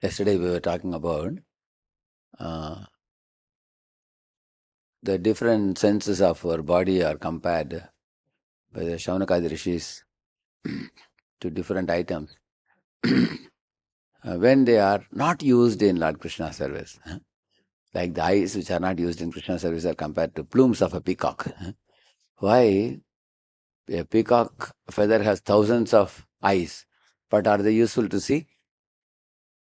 Yesterday we were talking about the different senses of our body are compared by the Shaunakadi rishis to different items when they are not used in Lord Krishna service. Like the eyes which are not used in Krishna service are compared to plumes of a peacock. Why? A peacock feather has thousands of eyes, but are they useful to see?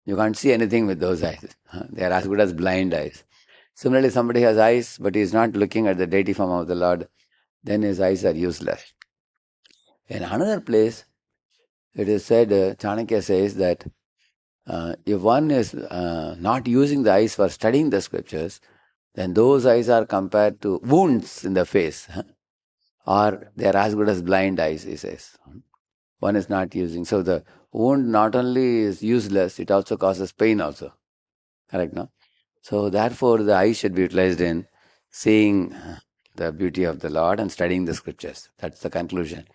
You can't see anything with those eyes. They are as good as blind eyes. Similarly, somebody has eyes, but he is not looking at the deity form of the Lord, then his eyes are useless. In another place, it is said, Chanakya says that if one is not using the eyes for studying the scriptures, then those eyes are compared to wounds in the face, or they are as good as blind eyes, he says. One is not using. So the wound not only is useless, it also causes pain also. Correct, no? So therefore, the eyes should be utilized in seeing the beauty of the Lord and studying the scriptures. That's the conclusion.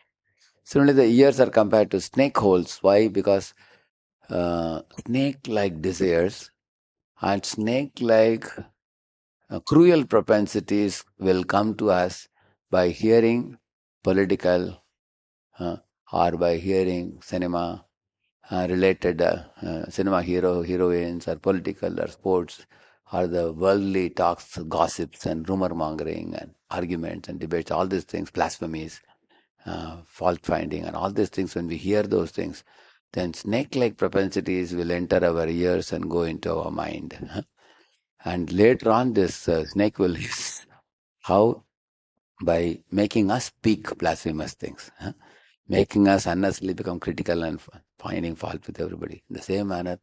Similarly, the ears are compared to snake holes. Why? Because snake-like desires and snake-like cruel propensities will come to us by hearing political or by hearing cinema related cinema heroines or political or sports or the worldly talks, gossips and rumor mongering and arguments and debates, all these things, blasphemies, fault finding and all these things. When we hear those things, then snake-like propensities will enter our ears and go into our mind. And later on, this snake will hiss. How? By making us speak blasphemous things, making us unnecessarily become critical and finding fault with everybody. In the same manner,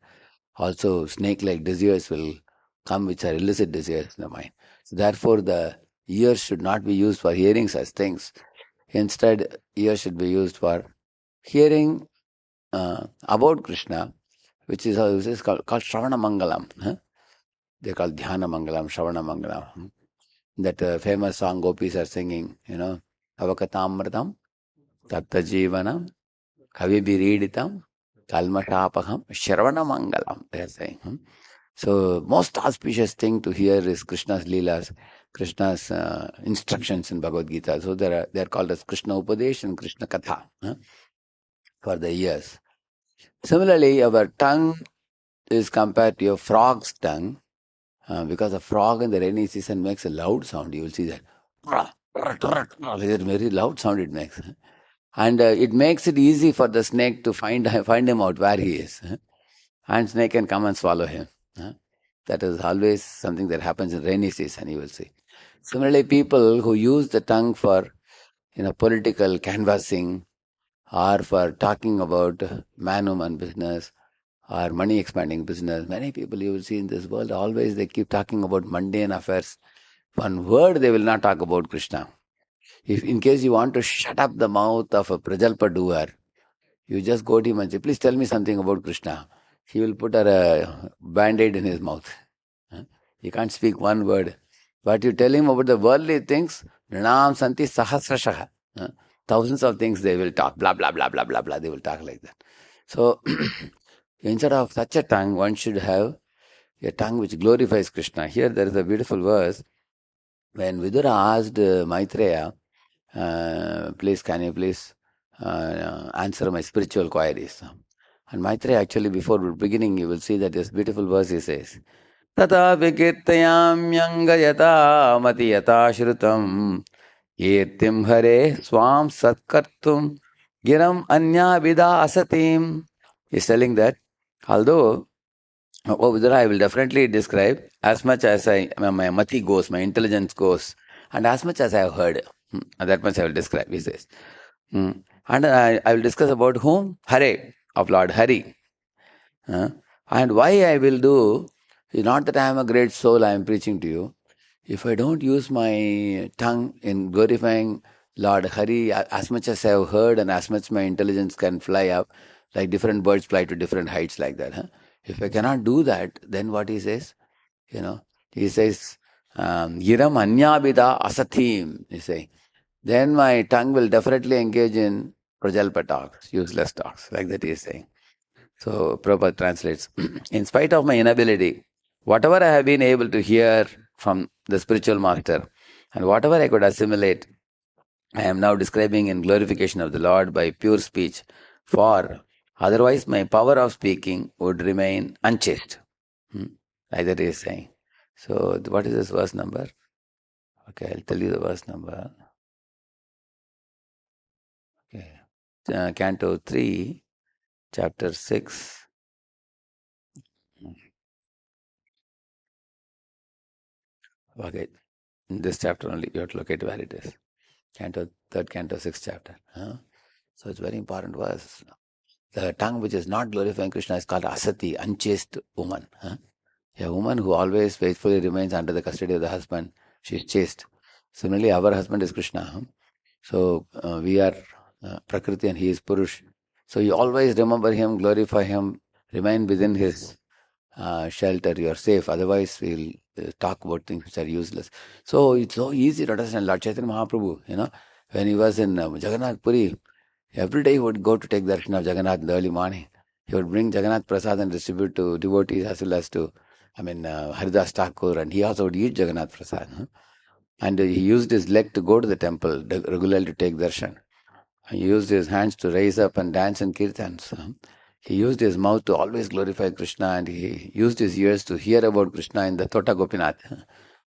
also snake-like desires will come, which are illicit desires in the mind. So therefore, the ears should not be used for hearing such things. Instead, ears should be used for hearing about Krishna, which is called Shravana Mangalam. They call Dhyana Mangalam, Shravana Mangalam. That famous song gopis are singing, Avakatamratam, Tatta Jivanam, Kavibiriditam, Kalmatapaham, Shravana Mangalam, they are saying. So, most auspicious thing to hear is Krishna's Leelas, Krishna's instructions in Bhagavad Gita. So, they are called as Krishna Upadesh and Krishna Katha for the ears. Similarly, our tongue is compared to a frog's tongue because a frog in the rainy season makes a loud sound. You will see that. Very loud sound it makes. And it makes it easy for the snake to find him out where he is. And snake can come and swallow him. That is always something that happens in rainy season, you will see. Similarly, people who use the tongue for political canvassing or for talking about man-woman business or money expanding business, many people you will see in this world, always they keep talking about mundane affairs. One word they will not talk about Krishna. If in case you want to shut up the mouth of a Prajalpa doer, you just go to him and say, please tell me something about Krishna. He will put a band-aid in his mouth. He can't speak one word. But you tell him about the worldly things, Nranam Santi Sahasrashaha. Thousands of things they will talk, blah, blah, blah, blah, blah, blah. They will talk like that. So, instead of such a tongue, one should have a tongue which glorifies Krishna. Here there is a beautiful verse. When Vidura asked Maitreya, can you please answer my spiritual queries? And Maitreya actually, before beginning, you will see that this beautiful verse he says, Tata vikirtayamyanga mati yata shrutam kirtim hare swam satkartum giram anya vida asatim. He's telling that, although Vidura, I will definitely describe as much as my mati goes, my intelligence goes, and as much as I have heard. That much I will describe, he says. And I will discuss about whom? Hare, of Lord Hari. And why I will do is not that I am a great soul, I am preaching to you. If I don't use my tongue in glorifying Lord Hari, as much as I have heard and as much my intelligence can fly up, like different birds fly to different heights like that. If I cannot do that, then what he says? He says, Giram anyabida asathim, he say. Then my tongue will definitely engage in Prajalpa talks, useless talks, like that he is saying. So Prabhupada translates, in spite of my inability, whatever I have been able to hear from the spiritual master and whatever I could assimilate, I am now describing in glorification of the Lord by pure speech, for otherwise my power of speaking would remain unchaste. Like that he is saying. So what is this verse number? Okay, I'll tell you the verse number. Okay. Canto 3, chapter 6. Okay, in this chapter only, you have to locate where it is. Canto, third canto, sixth chapter. So it's very important verse. The tongue which is not glorifying Krishna is called asati, unchaste woman. A woman who always faithfully remains under the custody of the husband, she is chaste. Similarly, our husband is Krishna. So we are Prakriti and he is Purush. So you always remember him, glorify him, remain within his shelter, you are safe. Otherwise, we'll talk about things which are useless. So it's so easy to understand. Lord Chaitanya Mahaprabhu, when he was in Jagannath Puri, every day he would go to take darshan of Jagannath in the early morning. He would bring Jagannath Prasad and distribute to devotees as well as to, Haridas Thakur, and he also would eat Jagannath Prasad. And he used his leg to go to the temple regularly to take darshan. He used his hands to raise up and dance in kirtans. He used his mouth to always glorify Krishna, and he used his ears to hear about Krishna in the Tota Gopinath,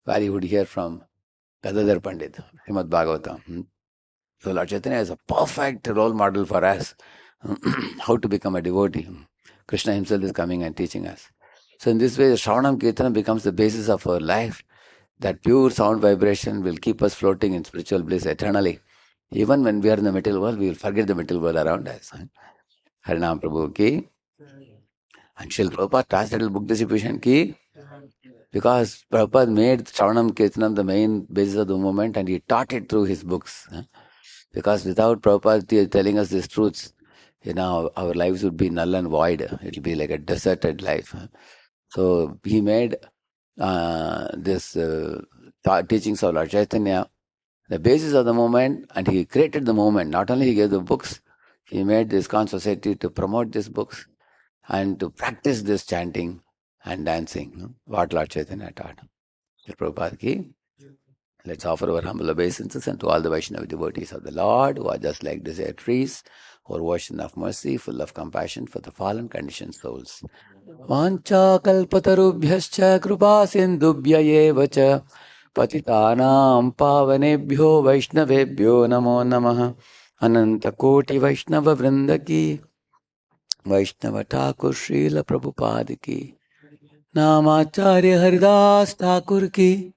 where he would hear from Gadadhar Pandit, Srimad Bhagavatam. So Lord Chaitanya is a perfect role model for us, how to become a devotee. Krishna himself is coming and teaching us. So in this way, Shravanam Kirtana becomes the basis of our life. That pure sound vibration will keep us floating in spiritual bliss eternally. Even when we are in the material world, we will forget the material world around us. Harinam Prabhu ki. And Srila Prabhupada translated book distribution ki. Because Prabhupada made Shravanam Kirtanam the main basis of the movement, and he taught it through his books. Because without Prabhupada telling us these truths, our lives would be null and void. It will be like a deserted life. So he made this teachings of Lord Chaitanya the basis of the movement, and he created the movement. Not only he gave the books, he made the ISKCON society to promote these books and to practice this chanting and dancing, what Lord Chaitanya taught. Prabhupada ki. Let's offer our humble obeisances and to all the Vaishnava devotees of the Lord who are just like desert trees, who are ocean of mercy, full of compassion for the fallen conditioned souls. Vancha kalpatarubhyascha kripa sindubhya eva cha patitanam pavanebhyo vaishnavebhyo namo namaha. Ananta koti Vaishnava vrinda ki, Vaishnava Thakur Srila Prabhupada ki, Namacharya Haridas Thakur ki,